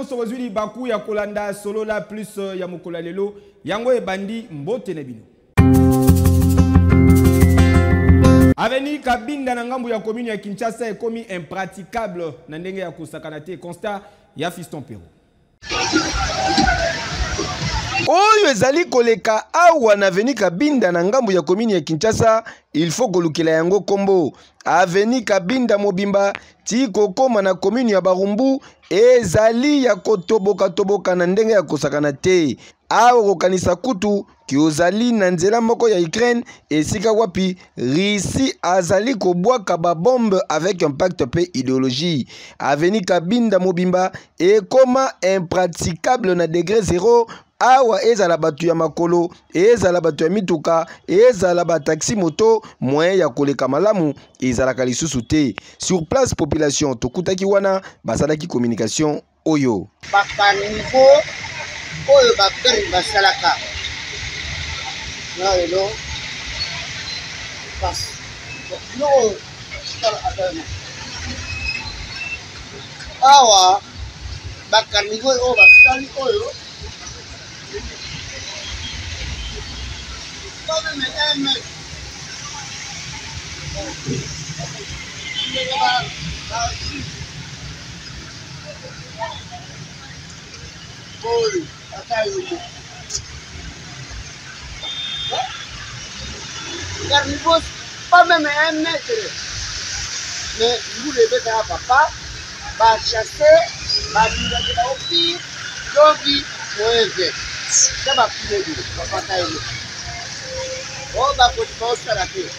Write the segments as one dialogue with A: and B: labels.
A: nyonso bozuli baku ya kolanda solola plus ya mokola lelo yango ebandi mbote na bino. Avenue Kabinda na ngambu ya commune ya Kinshasa ekomi impraticable na ndenge ya kosakana te. Constat ya Fiston Pero.
B: Oyo ezali koleka awa na Avenue Kabinda na ngambu ya commune ya Kinshasa, il faut kolukela yango kombo. Avenue Kabinda mobimba ti kokoma na commune ya Barumbu ezali ya kotoboka na ndenge ya kosakana te. Awa kokanisa kutu ki ozali na nzela moko ya Ukraine esika wapi Russie azali kobwaka ba bombe avec impact pe idéologie. Avenue Kabinda mobimba ekoma impraticable na degré 0. Awa ezala batu ya makolo, ezala batu ya mituka, ezala ba taxi moto, moyen ya koleka malamu, ezala kalisusu te. Sur place population tokutaki wana basalaki communication oyo.
C: Baka niveau oyo bakari basalaka. Na lelo. Pas. No. Awa baka niveau oyo basali oyo. Carnivore, pas même 1 mètre. Mais vous levez dans papa, va chasser, va lui au pire, donc il faut ça va couler, papa taille. Oh, bah, faut pas se la paix.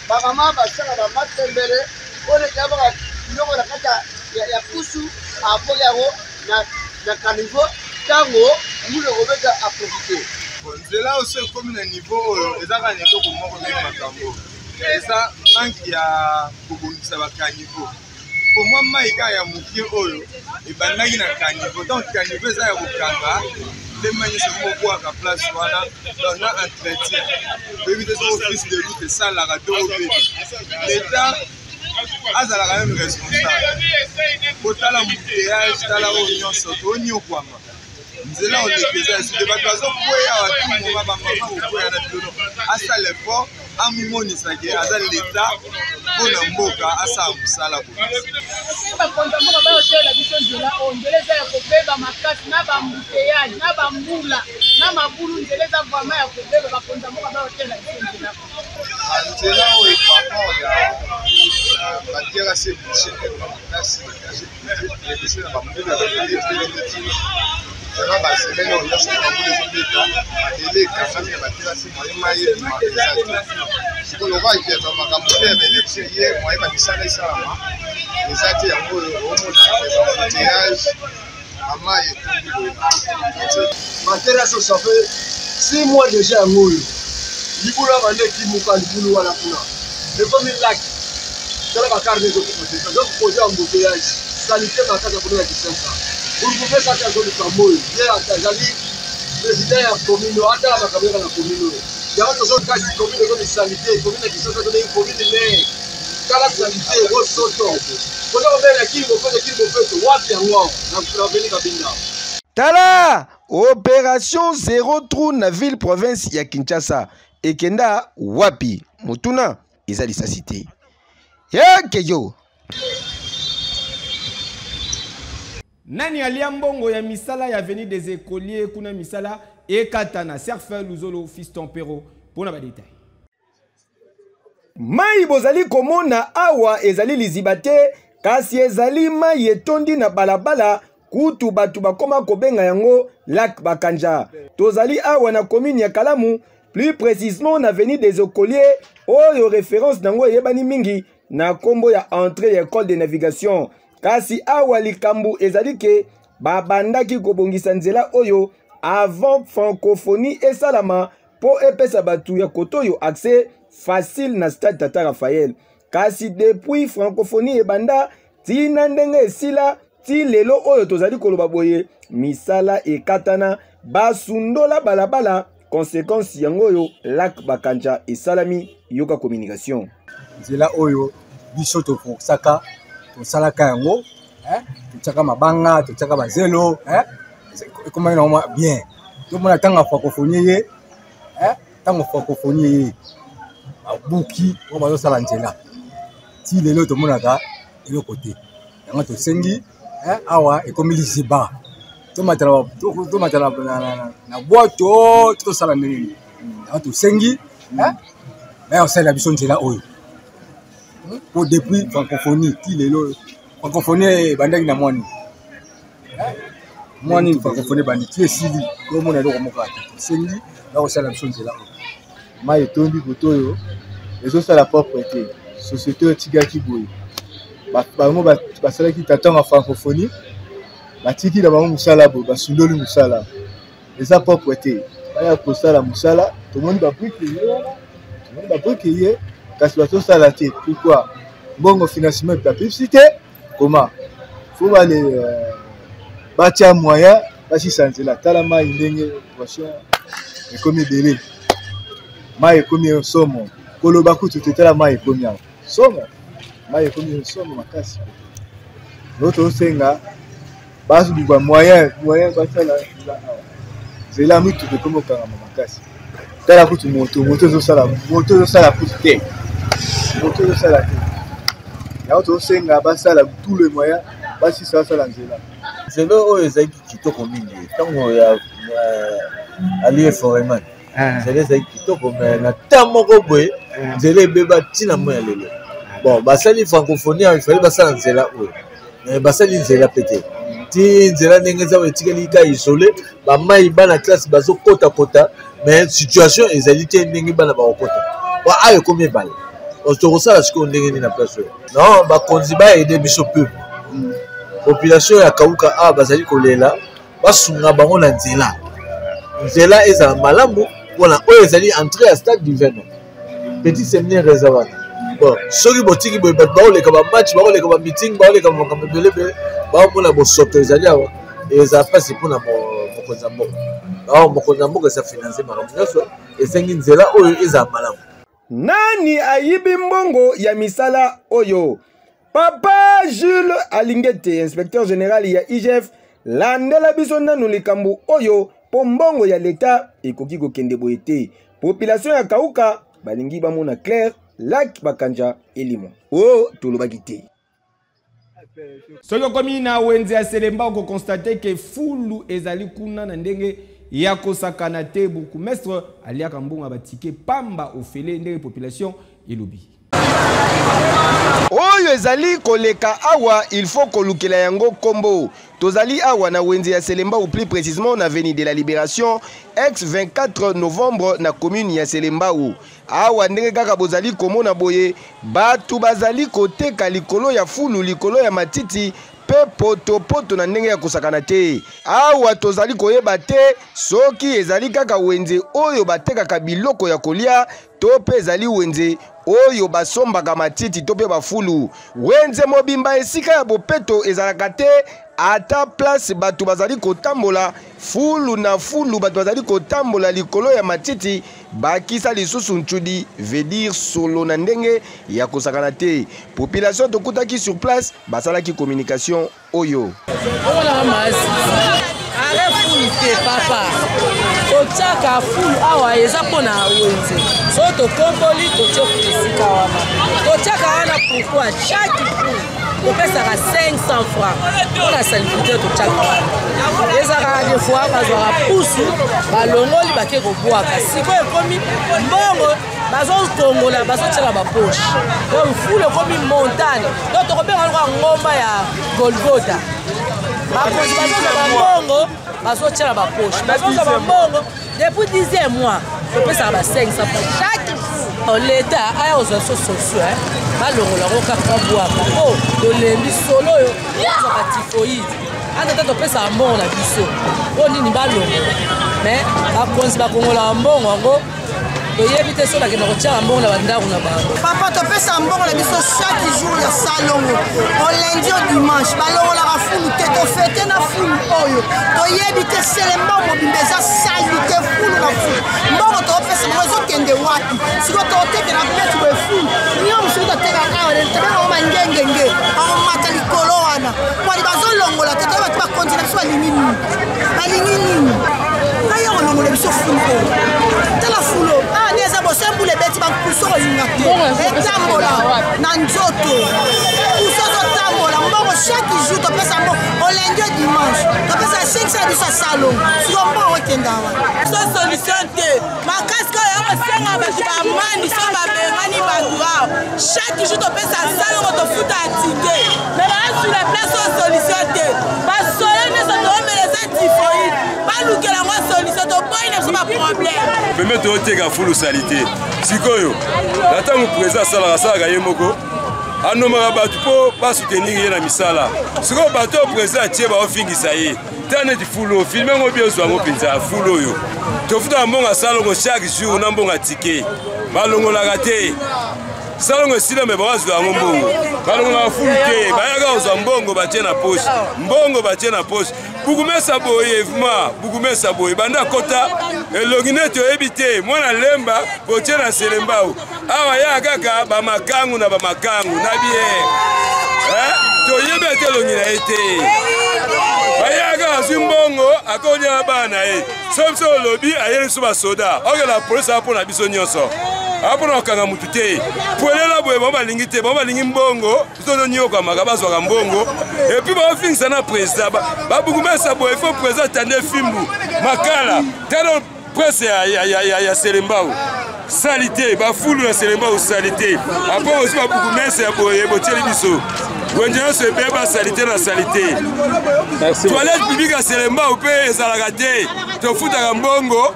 C: Ma maman va se la battre, on est d'abord, nous, on a fait la poussou, à Boyaro, na carnivore, tango, nous le remettons à profiter.
D: C'est là aussi comme le niveau, les arts à niveau comme moi, et ça manque à Bobonisa Caniveau. Pour moi, Maïka ya Mouki Oyo, et Banagi na Caniveau. Donc, Caniveau, ça y a Bokanga, les manières se mouvoir à place, voilà, dans un entretien. Pour éviter son office de lutte, et ça, la radio au pays. L'État a la même responsable. Pour la mouillage, dans la réunion, surtout, on y est quoi. Nous allons les déserts, c'est de ma façon pour y avoir tout le monde, maman, ou pour y avoir à ça l'effort, à mon nisaki, à ça l'État, pour le mboka, à ça, ça la police.
E: Ça fait 6 mois déjà à Moyo. Libula Vande qui mouka Libulu à la Puna. Le premier lac, c'est la carte des autres côtés. Donc, poser un bouteillage, sanité ma carte pour la Kisenka. Vous pouvez ça faire de Moyo. Bien à Tazali, président de la commune, à la caméra de la commune. Il y a d'autres cas qui commune de sanité, commune qui sont données une commune de la sanité, au soto. Pour nous, on qui vous fait, what you want, dans la Avenue Kabinda.
B: Tala! Opération Zéro Trou na ville province ya Kinshasa. Ekenda wapi? Mutuna ezali sa cité. Yekeyo!
A: Nani alia mbongo ya misala ya Avenue des Écoliers kuna misala ekatana Serfel Luzolo Fiston Pero pona ba détail.
B: Mai bozali komona awa ezali lizibate kasi ezali mai etondi na balabala kutu batu bakoma kobenga yango Lac Bakanja. Tozali awa na commune ya Kalamu, plus précisément na Avenue des Écoliers, oyo référence nango yebani mingi na kombo ya entrée ya école de navigation. Kasi awa likambu ezali ke babandaki kobongisa nzela oyo avant francophonie esalama po epesa batu ya kotoyo accès facile na stade Tata Raphaël. Kasi depuis francophonie ebanda tina ndenge esila ti lelo oyo tozali koloba boye misala ekatana basundola balabala conséquence yango yo Lac Bakanja esalami yoka communication.
E: Nzela oyo biso to saka yango totiaka mabanga totiaka bazelo ekomaki na bien tomona ntango francophonie ye ntango francophonie ye babuki oyo bazosala nzela ti lelo tomonaka eloko te yango tosengi awa ekomi liziba tomatala na bwato tosala ndenge yango tosengi me osalela biso nzela oyo po depuis francophonie ti lelo francophonie ebandaki na mwani francophonie bandi ti esili tomona eloko moko ate tosengi bakosala biso nzela oyo mai etondi koto oyo ezosala propre te société oyo etikaki boye bango basalaki tatango ya francophonie batiki na bango mosala boye basundoli mosala eza propre te baya kosala mosala tomoni babrike ye kasi bazosala te pourquoi mbongo financement ya publicité comment faut bale batia moyen basisa nzela tala mai ndenge poisson ekomi ebele mai ekomi somo koloba kutu tetala mai ekomi awa somo mai ekomi somo makasi noto osenga bazuluka moyen basala nzela mitu ekomi okangama makasi tala kutu moto ezosala kutu te moto ezosala te yango tosenga basala tout le moyen basisa basala nzela
F: nzela oyo ezalaki kitoko mingi ntango ya alie foreman nzela ezalaki kitoko me na ntan moko boye nzela ebeba ntina mo ya lelo bon basali francophonie ifali basala nzela oyo basali nzela pete ti nzela ndenge eza etikali ka isole bamai bana classe bazokota mais situation ezali te ndenge bana bakokota ayo ekomi ebale tokosala sikoyo ndenge nini na place oyo non bakonzi baede biso peuple population ya kauka awa bazali kolela basunga bango na nzela ezala malamu mpona oyo ezali entrée ya stade du Vernon petit séminaire eza wana bon soki botiki boye bato baoleka bamatch baoleka bameeting baoleka makambo ebelebele baomona bosoto ezali awa ezala mpasi mpona mokonzi ya mboka mokonzi ya mboka eza finance makambo nyonso esengi nzela oyo ezala malamu.
B: Nani ayibi mbongo ya misala oyo? Papa Jules Alingete, inspecteur général ya IGF, landela biso nanu likambo oyo po mbongo ya leta ekoki kokende boye te. Population ya kauka balingi bamona clair lak bakanja elimo o tolobaki te.
A: Soki okomi na wenze ya Selemba okokonstate ke fulu ezali kuna na ndenge ya kosakana te. Bourgmestre aliaka mbongo batike pamba ofele ndenge population elobi.
B: Oyo ezali koleka awa il faut kolukela yango kombo. Tozali awa na wenze ya Selemba ou plus précisément na avenue de la Libération ex 24 novembre na commune ya Selemba ou. Awa ndenge kaka bozali komona boye batu bazali koteka likolo ya fulu likolo ya matiti pe poto na ndenge ya kosakana te. Awa tozali koyeba te soki ezali kaka wenze oyo batekaka biloko ya kolia to pe ezali wenze oyo basombaka matiti to pe bafulu. Wenze mobimba esika ya bopeto ezalaka te ata place batu bazali kotambola fulu na fulu batu bazali kotambola likolo ya matiti bakisa lisusu ntudi veut dire solo na ndenge ya kosakana te. Population tokutaki sur place basalaki communication oyo.
G: Papa otiaka fulu awa eza mpona wenze so tokomboli totie esika wana totiaka wana pourquoi chaque fulu topesaka 500 francs mpona salifite totiaka wana ezaka des fois bazwaka pusu balongoli bake kobwaka sikoyo ekomi mbongo bazokongola bazotiaka baposhe donc fulu ekomi montagne donc tokobenga lokola ngomba ya Golgotha bakonzi bazozwa bambongo bazotiaka baposhe bazozwa bambongo depuis 10e mois topesaka ba 500 chaque l'État aya kozwa so socio balongolako kaka babwaka po tolembi solo oyo ezaka tifoide ata topesaka mbongo na biso po nini balongola mais bakonzi bakongolaka mbongo yango toyebi te so bakenda kotiaka mbongo na bandako na bango.
H: Papa topesa mbongo na biso chaque jour ya salongo au lundi au dimanche balongolaka fulu te tofete na fulu oyo toyebi te selema mobimba eza sali te fulu na fulu mbongo topesa mbongo ezokende wapi siko totekela petu boye fulu niyo mosusu totekaka awa tobenga mangengenge akomata likolo wana mwali bazolongola te toye bato bakontina biso balingi nini kaya kolongola biso fulu oyo tala fulu ni eza bosembula ebeti bakuso kolinga te etambola na nzoto kuso totambola mbongo chaque jour topesa mbongo olendi dimanche topesa 5 biso ya salongo siko mbongo okenda awa so solution te makasi oyo yakosenga bato bamani so babengani bato awa chaque jour topesa salongo tofuta ya tike me baasula place oyo solution te basole nyonso toomeleza tifoide balukela yango solution toboyi na biso baproblème
I: peme tooteka fulu salite sikoyo na ntango président asalaka ye moko anomaka bato mpo basoutenir ye na misala sikoyo bato oyo président atie baofingisa ye ta neti fulu filme yango bi ozwa yango mpenza ya fulu oyo tofutaka mbongo asalongo chaque jour na mbongo atike balongolaka te salongo esila me bazwa yango mbongo balongolaka fulu te bayaka kozwa mbongo batie na poche mbongo batie na poche bukumesa boye vma bukumesa boye banda kota elongi neti oyebi te mwana lemba botie na selembao awa ya kaka bamakangu na bamakangu na biere toyebi ate elongi na ye te bayaka azwi mbongo akonyala bana ye so biso olobi ayeli biso basoda okela polisi apo na biso nyonso apona kokanga mutu te poelela boye bango balingi te bango balingi mbongo biso nyiokamaka bazwaka mbongo epui baofingisa na président babukumesa boye ifo président atande fimbu makala tano presse ya selembao sali te bafulu na selembao sali te apo osi babukumesa ya boye botieli biso wenje nyonso ebeye basali te na sali te toilette publique ya selembao mpe ezalaka te tofutaka mbongo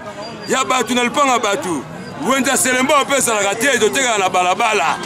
I: ya bato na lupanga bato wenja selemba opesala te totekaka na balabala.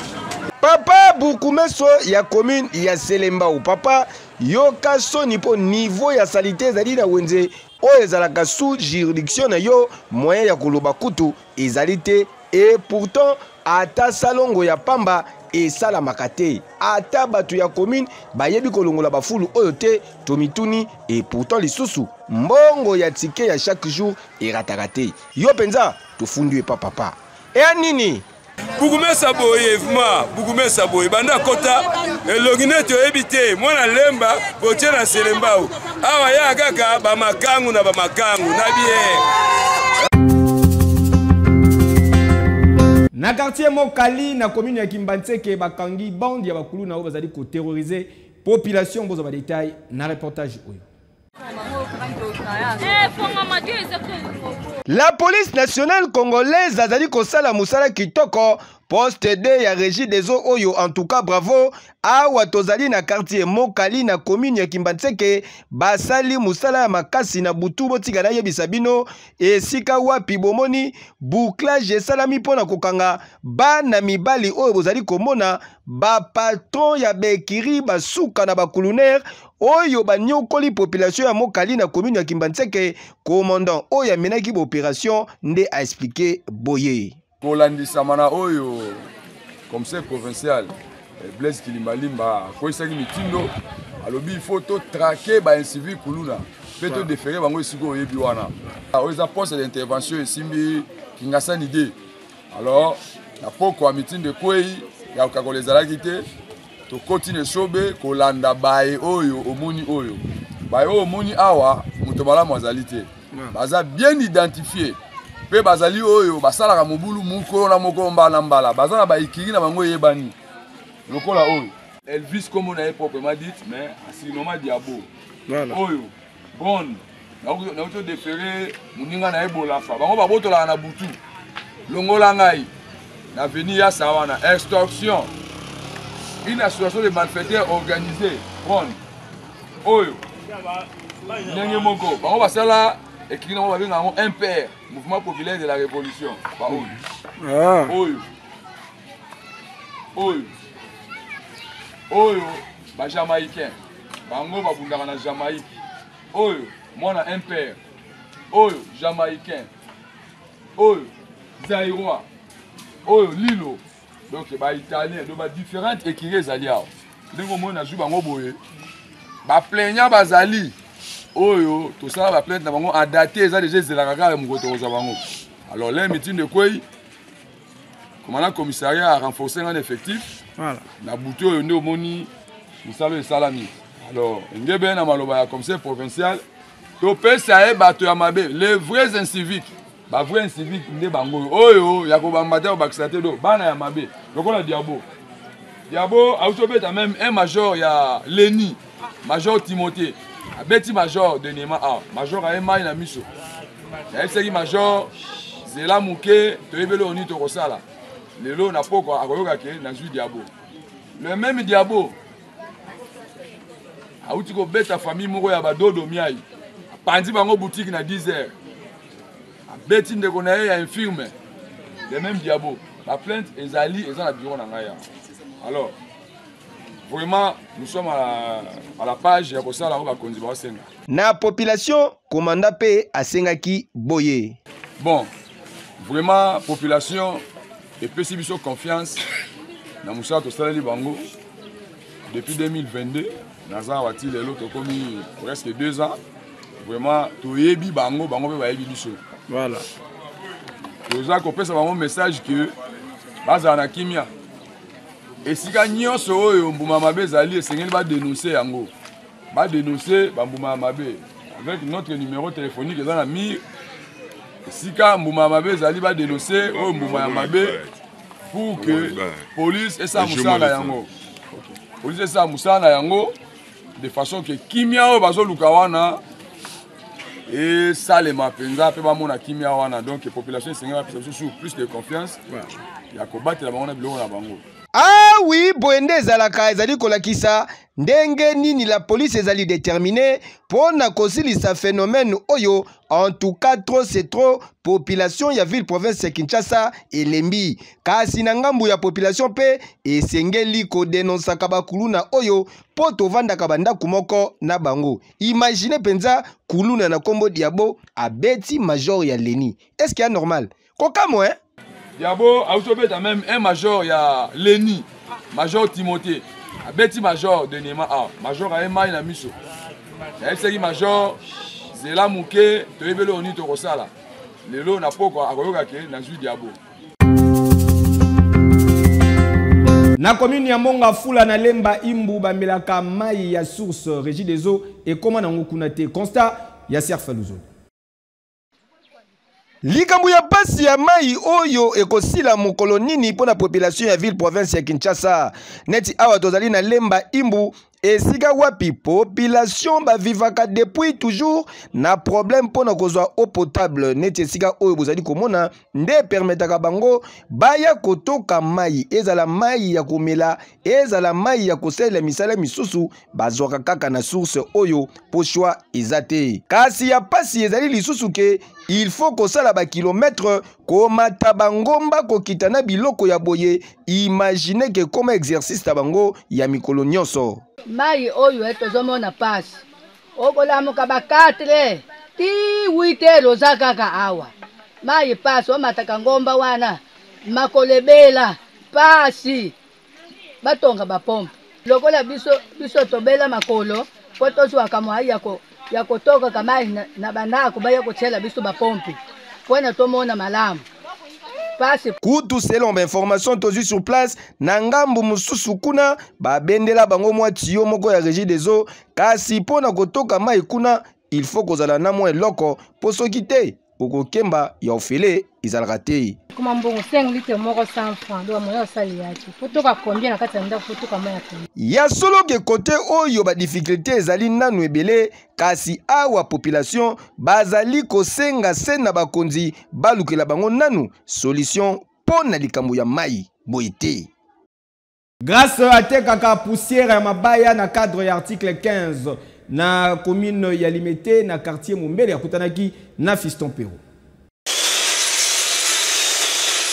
B: Papa Bukumeso ya commune ya Selembao. Papa yoka soni po niveau ya salite ezali na wenze oyo ezalaka sous juridiction na yo moyen ya koloba kutu ezali te et pourtant ata salongo ya pamba esalamaka te ata bato ya commune bayebi kolongola bafulu oyo te tomituni et pourtant lisusu mbongo ya tike ya chaque jour erataka te yo penza tofundu epa papa ea nini
I: bukumesa boye vma bukumesa boye banda kota elongi neti oyebi te mwana lemba botie na selembao awa ya kaka bamakangu na bamakangu na biere
A: na quartier Mokali na commune ya Kimbantseke bakangi bande ya bakulu na oyo bazali ko terroriser population bozo ba détail na reportage oyo.
B: La police nationale congolaise azali kosala musala kitoko poste de ya régie des eaux oyo en tout cas bravo awa tozali na quartier Mokali na commune ya Kimbantseke basali musala ya makasi na butu botika na yebisa bino esika wapi bomoni bouclage esalami pona kokanga bana mibali oyo bozali komona ba patron ya bekiri basuka na bakuluner oyo banyokoli population ya Mokali na commune ya Kimbantseke commandant oyo amenaki ba opération nde a expliqué boye
J: kolandisama na oyo commissaire provincial Blaise Kilimalimba koisaki mitindo alobi il faut to traquer ba incivil kuluna pe to déférer bango esiko oyebi wana oyo za poste d'intervention esimbi kingasani de alors na poko a mitindo kwei ya kakolezalaki te to continue sobe kolanda bae oyo omoni oyo bae oyo omoni awa muto malamu azali te baza bien identifié pe bazali oyo basalaka mobulu muko na moko mbala mbala bazana baikiri na bango yebani lokola oyo Elvis comme on a proprement dit mais asinomma diabo oyo bon na auto déféré muninga na ebola fa bango babotola na butu longola ngai na venir ya sawana extorsion une association de malfaiteurs organisée bon oyo ndenge moko bango basala ekiki na bango babenga yango MPR mouvement populaire de la révolution ba oyo oyo ba jamaïcain bango babundaka na Jamaïque oyo mwana MPR oyo jamaïcain oyo Zaïrois, oyo Lilo, donc ba italien, donc ba différentes écrits ezali awa. Ndenge mona zu bango boye. Ba plaignant bazali. Oyo tout ça ba plainte na bango a daté eza déjà zelaka ka mukoto koza bango. Alors les meeting de quoi commandant commissariat a renforcé un effectif. Voilà. Na butu oyo nde omoni misalo esalami. Alors ngebe na maloba ya commissaire provincial to pesa e bato ya mabe les vrais inciviques. Ba vrai incivique nde bango oyo ya ko bambata o bakisate do bana ya mabe. Lokola Diabo. Diabo a autobeta même un major ya Leni, major Timothée. Abeti major de Nema A, major a Emma na miso. Ya eseki major Zela Muke, toyebelo oni to kosala. Lelo na poko akoyoka ke na zui Diabo. Le même Diabo a uti ko beta famille moko ya badodo miai. Pandi bango boutique na 10h. Abeti ndeko na ye ya infirme. Le même Diabo. La plainte ezali eza na bureau na ngaya. Alors vraiment, nous sommes à la page ya kosala ba konzi ba senga.
B: Na population, commandant P a sengaki boye.
J: Bon, vraiment population et peut si biso confiance na musala to sala li bango depuis 2022 naza wati lelo to komi presque 2 ans. Vraiment to yebi bango pe ba yebi biso. Voilà. Toza ko pesa bango message que baza na kimia. Et si gagnon so oyo mbuma mabe zali esengeli ba dénoncer yango. Ba dénoncer ba mbuma mabe avec notre numéro téléphonique dans la mire. Si ka mbuma mabe zali ba dénoncer oyo mbuma mabe pour que police et ça musala yango. Police et ça musala yango de façon que kimia o bazo luka wana et ça les mapenza pe ba mona kimia wana donc population esengeli ba sur plus de confiance. Ya ko battre la bango na biloko na bango.
B: Ah oui, boende ezalaka ezali kolakisa ndenge nini la police ezali déterminée pour na kosilisa phénomène oyo. En tout cas trop c'est trop population ya ville province ya Kinshasa elembi kasi na ngambu ya population pe esengeli ko dénoncer kabakuluna oyo po tovanda kabanda kumoko na bango. Imaginez penza kuluna na kombo Diabo abeti major ya Leni. Est-ce qu'il y a normal? Kokamo hein?
J: Diabo a autobeta même un major ya Leni, major Timothée. Abeti major de Nema A, major a Emma na miso. Ya eseki major Zela Muke, toyebelo oni to kosala. Lelo na poko akoyoka ke na zui Diabo.
A: Na commune ya Monga Fula na Lemba Imbu bamelaka mai ya source régie des eaux et comment na ngukuna te constat ya Serfa Luzolo.
B: Likambu ya pasi ya mai oyo ekosila mokolo nini pona population ya ville province ya Kinshasa neti awa tozali na Lemba Imbu esika wapi population ba vivaka depuis toujours na problème pona kozwa eau potable neti esika oyo bozali komona nde permetaka bango baya kotoka mai ezala mai ya komela ezala mai ya kosala misala misusu bazwaka kaka na source oyo pochwa ezate kasi ya pasi ezali lisusu ke il faut kosala ba kilomètre komata bangomba kokita na biloko ya boye. Imaginez que comme exercice tabango ya mikolo nyonso
K: mai oyo tozomona pasi okolamuka ba 4 ti 8 loza kaka awa mai pasi omataka ngomba wana makolebela pasi batonga bapompe lokola biso tobela makolo po tozwaka mwai ya kotoka kamai na bandako baya kotshela biso bapompe pona tomona malamu pasi
B: kutu selon information tozu sur place na ngambu mususu kuna babendela bango mwa tiyo moko ya régie des eaux kasi pona kotoka mai kuna il faut kozala na mwa eloko po soki te okokemba ya ofele ezalaka te
L: kuma mbongo 5 litres moko 100 francs do moyo sali yaki potoka combien na kati ya ndako potoka mai
B: ya solo ke côté oyo ba difficulté ezali nanu ebele kasi awa population bazali kosenga sena bakonzi balukela bango nanu solution pona likambo ya mai boite.
A: Grâce à tekaka poussière ya mabaya na cadre ya article 15 na commune ya Limete na quartier Mumbele ya kutanaki na Fiston Pero.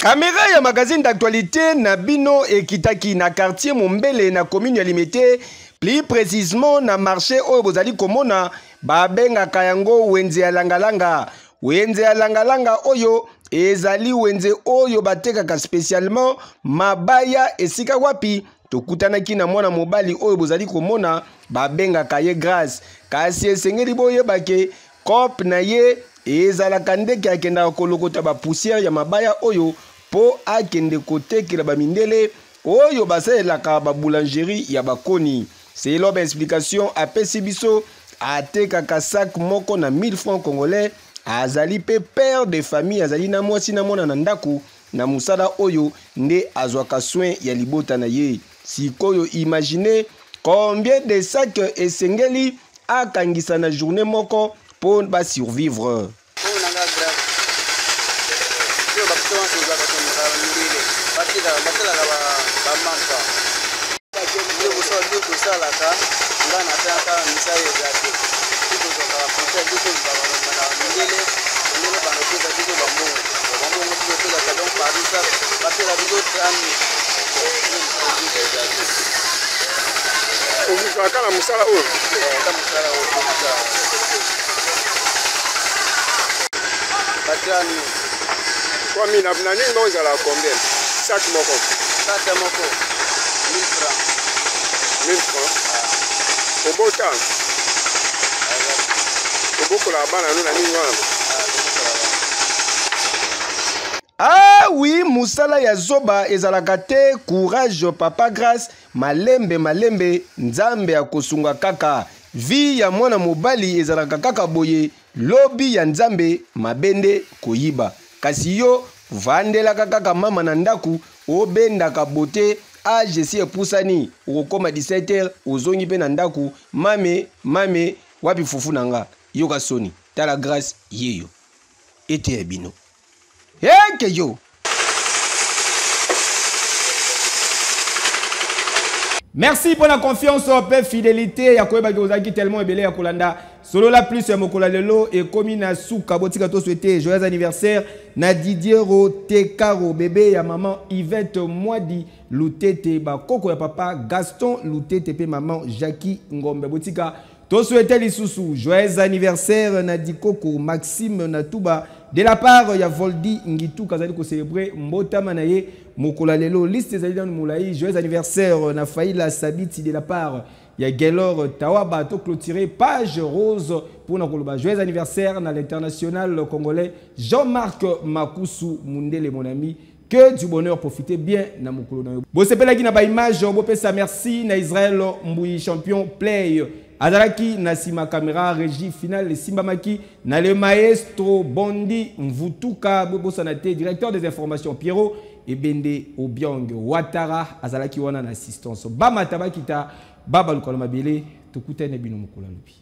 B: Caméra ya magazine d'actualité na bino ekitaki na quartier Mumbele na commune ya Limete, plus précisément na marché oyo bozali komona babengaka yango wenze ya langalanga. Wenze ya langalanga oyo ezali wenze oyo batekaka spécialement mabaya esika wapi tokutanaki na mwana mobali oyo bozali komona babengaka ye Grâce kasi esengeli boyebake kope na ye ezalaka ndeke akendaka kolokota bapoussière ya mabaya oyo po akende kotekela bamindele oyo basalelaka baboulangerie ya bakoni. Selon explication apesi biso atekaka sac moko na 1000 francs congolais azali pe père de famille azali na mwasi na mwana na ndaku na musala oyo nde azwaka soin ya libota na ye. Sikoyo imagine combien de sacs esengeli akangisa na journée moko po ba survivre.
E: Kwa mimi na nini ngoza la combien? Sac moko.
C: Sac moko. 1000 francs.
E: 1000 francs. Obota. Oboko la bana nous na nini wana?
B: Ah oui, musala ya zoba ezalaka te courage papa Grâce malembe nzambe akosunga kaka vi ya mwana mobali ezalaka kaka boye lobi ya nzambe mabende koyiba kasi yo vandelaka kaka mama na ndaku obendaka bote age si epusani okokoma 17h ozongi pe na ndaku mame wapi fufu nanga yoka soni tala Grâce yeyo ete ebino Eke yo.
A: Merci pour la confiance et fidélité. Yakoeba Gozaki tellement ebele ya kolanda. Solo la plus ya mokola lelo et komi na souka botika to souhaiter joyeux anniversaire na Didier Rotekaro bébé ya maman Yvette Mwadi Lutete ba koko ya papa Gaston Lutete pe maman Jackie Ngombe botika to souhaiter lisusu joyeux anniversaire na Dikoko Maxime Natuba de la part ya Voldi Ngitu kazali ko célébrer mbotama na ye mokola lelo liste ezali dans moulayi joyeux anniversaire na Faïla Sabiti de la part ya Gelor Tawaba to clôturer page rose pour na koloba joyeux anniversaire na l'international congolais Jean-Marc Makusu Mundele mon ami que du bonheur profitez bien na mokolo na yo bo sepela ki na ba image bo pesa merci na Israël Mbui champion play Azaraki na sima caméra régie finale le Simbamaki na le maestro Bondi Mvutuka Bobo Sanate directeur des informations Pierrot et Bende Obiang Ouattara Azalaki wana na assistance Bama Tabakita Baba Lukolomabele Tokutene bino mokolo lobi